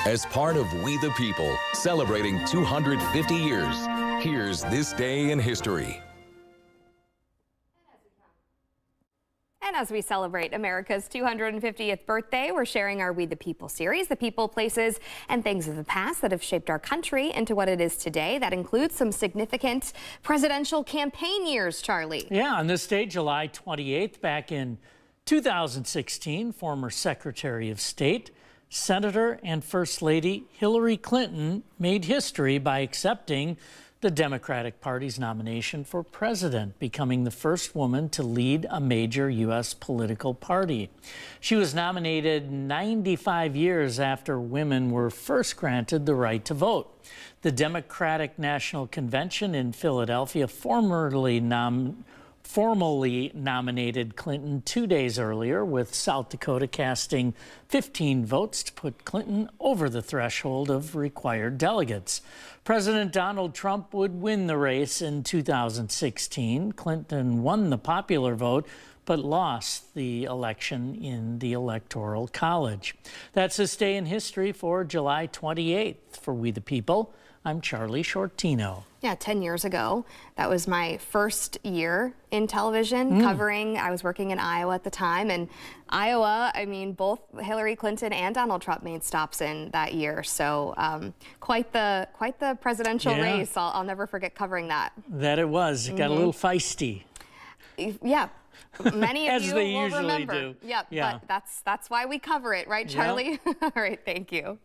As part of We the People, celebrating 250 years, here's This Day in History. And as we celebrate America's 250th birthday, we're sharing our We the People series, the people, places, and things of the past that have shaped our country into what it is today. That includes some significant presidential campaign years, Charlie. Yeah, on this day, July 28th, back in 2016, former Secretary of State, Senator and First Lady Hillary Clinton made history by accepting the Democratic Party's nomination for president, becoming the first woman to lead a major U.S. political party. She was nominated 95 years after women were first granted the right to vote. The Democratic National Convention in Philadelphia formally nominated Clinton 2 days earlier, with South Dakota casting 15 votes to put Clinton over the threshold of required delegates. President Donald Trump would win the race in 2016. Clinton won the popular vote, but lost the election in the Electoral College. That's this day in history for July 28th. For We the People, I'm Charlie Shortino. Yeah, 10 years ago, that was my first year in television covering. I was working in Iowa at the time, and Iowa, I mean, both Hillary Clinton and Donald Trump made stops in that year. So quite the presidential race. I'll never forget covering that. That it was. It got a little feisty. Yeah. Many of As you they will usually remember. do. Yep, Yeah. But that's why we cover it, right, Charlie? All right, thank you.